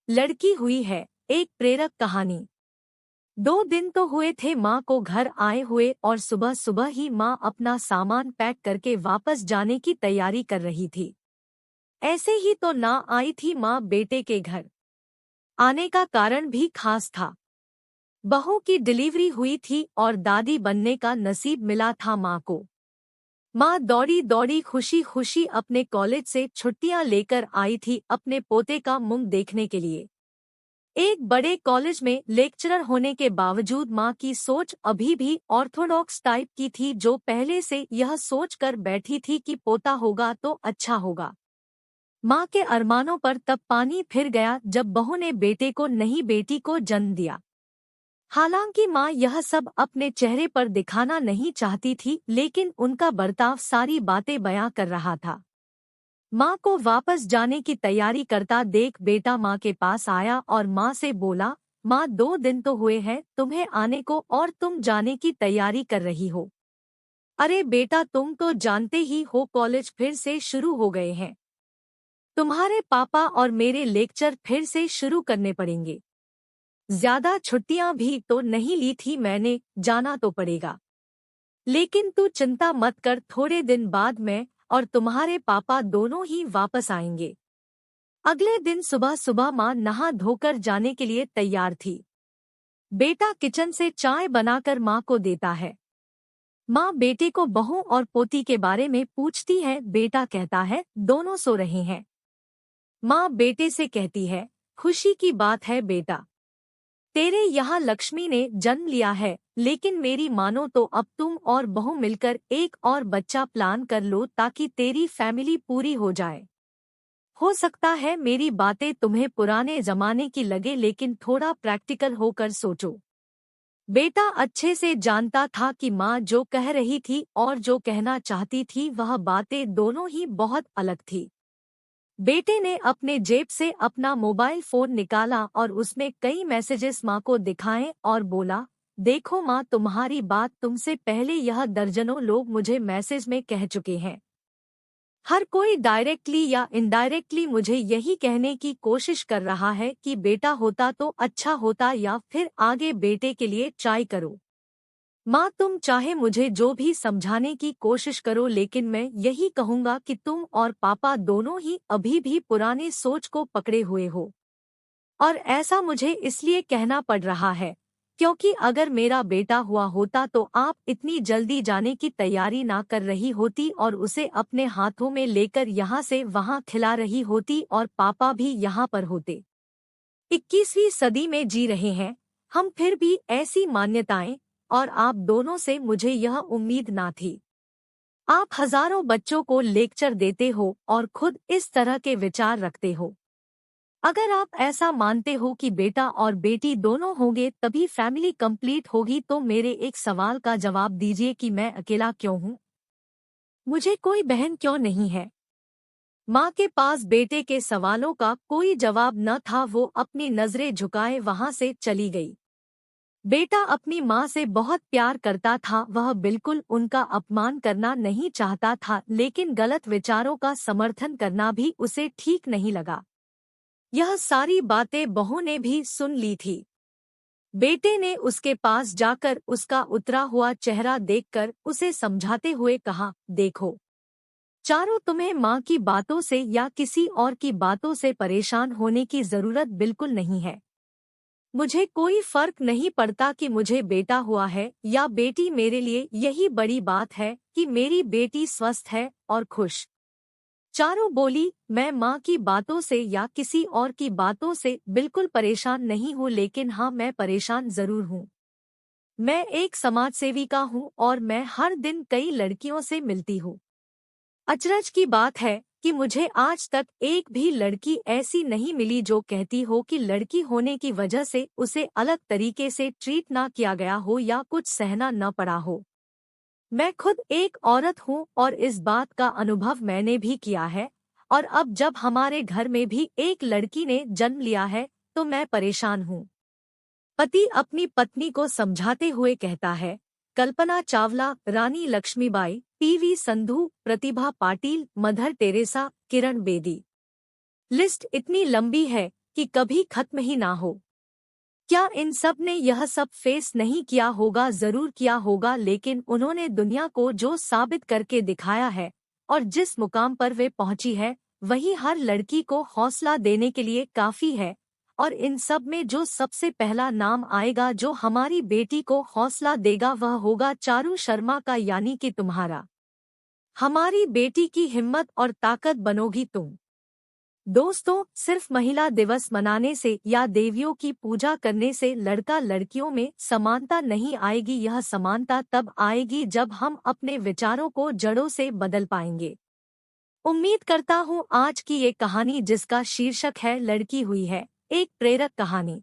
लड़की हुई है। एक प्रेरक कहानी। 2 दिन तो हुए थे माँ को घर आए हुए और सुबह सुबह ही माँ अपना सामान पैक करके वापस जाने की तैयारी कर रही थी। ऐसे ही तो ना आई थी माँ बेटे के घर। आने का कारण भी खास था। बहू की डिलीवरी हुई थी और दादी बनने का नसीब मिला था माँ को। माँ दौड़ी दौड़ी खुशी खुशी अपने कॉलेज से छुट्टियां लेकर आई थी अपने पोते का मुंह देखने के लिए। एक बड़े कॉलेज में लेक्चरर होने के बावजूद माँ की सोच अभी भी ऑर्थोडॉक्स टाइप की थी, जो पहले से यह सोच कर बैठी थी कि पोता होगा तो अच्छा होगा। माँ के अरमानों पर तब पानी फिर गया जब बहू ने बेटे को नहीं बेटी को जन्म दिया। हालांकि माँ यह सब अपने चेहरे पर दिखाना नहीं चाहती थी, लेकिन उनका बर्ताव सारी बातें बयां कर रहा था। माँ को वापस जाने की तैयारी करता देख बेटा माँ के पास आया और माँ से बोला, माँ 2 दिन तो हुए हैं तुम्हें आने को और तुम जाने की तैयारी कर रही हो। अरे बेटा, तुम तो जानते ही हो कॉलेज फिर से शुरू हो गए हैं। तुम्हारे पापा और मेरे लेक्चर फिर से शुरू करने पड़ेंगे। ज्यादा छुट्टियां भी तो नहीं ली थी मैंने, जाना तो पड़ेगा। लेकिन तू चिंता मत कर, थोड़े दिन बाद मैं और तुम्हारे पापा दोनों ही वापस आएंगे। अगले दिन सुबह सुबह माँ नहा धोकर जाने के लिए तैयार थी। बेटा किचन से चाय बनाकर माँ को देता है। माँ बेटे को बहू और पोती के बारे में पूछती है। बेटा कहता है दोनों सो रहे हैं। माँ बेटे से कहती है, खुशी की बात है बेटा, तेरे यहाँ लक्ष्मी ने जन्म लिया है। लेकिन मेरी मानो तो अब तुम और बहू मिलकर एक और बच्चा प्लान कर लो ताकि तेरी फैमिली पूरी हो जाए। हो सकता है मेरी बातें तुम्हें पुराने जमाने की लगे, लेकिन थोड़ा प्रैक्टिकल होकर सोचो। बेटा अच्छे से जानता था कि माँ जो कह रही थी और जो कहना चाहती थी वह बातें दोनों ही बहुत अलग थी। बेटे ने अपने जेब से अपना मोबाइल फोन निकाला और उसमें कई मैसेजेस माँ को दिखाए और बोला, देखो माँ, तुम्हारी बात तुमसे पहले यह दर्जनों लोग मुझे मैसेज में कह चुके हैं। हर कोई डायरेक्टली या इनडायरेक्टली मुझे यही कहने की कोशिश कर रहा है कि बेटा होता तो अच्छा होता, या फिर आगे बेटे के लिए ट्राई करो। माँ, तुम चाहे मुझे जो भी समझाने की कोशिश करो, लेकिन मैं यही कहूँगा कि तुम और पापा दोनों ही अभी भी पुराने सोच को पकड़े हुए हो। और ऐसा मुझे इसलिए कहना पड़ रहा है क्योंकि अगर मेरा बेटा हुआ होता तो आप इतनी जल्दी जाने की तैयारी ना कर रही होती और उसे अपने हाथों में लेकर यहाँ से वहाँ खिला रही होती और पापा भी यहाँ पर होते। 21वीं सदी में जी रहे हैं हम, फिर भी ऐसी मान्यताएं, और आप दोनों से मुझे यह उम्मीद ना थी। आप हजारों बच्चों को लेक्चर देते हो और खुद इस तरह के विचार रखते हो। अगर आप ऐसा मानते हो कि बेटा और बेटी दोनों होंगे तभी फैमिली कंप्लीट होगी, तो मेरे एक सवाल का जवाब दीजिए कि मैं अकेला क्यों हूँ? मुझे कोई बहन क्यों नहीं है? माँ के पास बेटे के सवालों का कोई जवाब न था। वो अपनी नजरें झुकाए वहां से चली गई। बेटा अपनी माँ से बहुत प्यार करता था, वह बिल्कुल उनका अपमान करना नहीं चाहता था, लेकिन गलत विचारों का समर्थन करना भी उसे ठीक नहीं लगा। यह सारी बातें बहू ने भी सुन ली थी। बेटे ने उसके पास जाकर उसका उतरा हुआ चेहरा देखकर उसे समझाते हुए कहा, देखो चारों, तुम्हें माँ की बातों से या किसी और की बातों से परेशान होने की जरूरत बिल्कुल नहीं है। मुझे कोई फर्क नहीं पड़ता कि मुझे बेटा हुआ है या बेटी, मेरे लिए यही बड़ी बात है कि मेरी बेटी स्वस्थ है और खुश। चारों बोली, मैं माँ की बातों से या किसी और की बातों से बिल्कुल परेशान नहीं हूँ, लेकिन हाँ, मैं परेशान जरूर हूँ। मैं एक समाज सेविका हूँ और मैं हर दिन कई लड़कियों से मिलती हूँ। अचरज की बात है कि मुझे आज तक एक भी लड़की ऐसी नहीं मिली जो कहती हो कि लड़की होने की वजह से उसे अलग तरीके से ट्रीट ना किया गया हो या कुछ सहना न पड़ा हो। मैं खुद एक औरत हूँ और इस बात का अनुभव मैंने भी किया है, और अब जब हमारे घर में भी एक लड़की ने जन्म लिया है तो मैं परेशान हूँ। पति अपनी पत्नी को समझाते हुए कहता है। कल्पना चावला, रानी Lakshmibai, PV Sandhu, Pratibha Patil, mother Teresa, Kiran Bedi. List इतनी लंबी है कि कभी खत्म ही ना हो। क्या इन सब ने यह सब फेस नहीं किया होगा? जरूर किया होगा, लेकिन उन्होंने दुनिया को जो साबित करके दिखाया है और जिस मुकाम पर वे पहुंची है, वही हर लड़की को हौसला देने के लिए काफी है। और इन सब में जो सबसे पहला नाम आएगा जो हमारी बेटी को हौसला देगा, वह होगा चारू शर्मा का, यानी कि तुम्हारा। हमारी बेटी की हिम्मत और ताकत बनोगी तुम। दोस्तों, सिर्फ महिला दिवस मनाने से या देवियों की पूजा करने से लड़का लड़कियों में समानता नहीं आएगी। यह समानता तब आएगी जब हम अपने विचारों को जड़ों से बदल पाएंगे। उम्मीद करता हूँ आज की ये कहानी, जिसका शीर्षक है लड़की हुई है, एक प्रेरक कहानी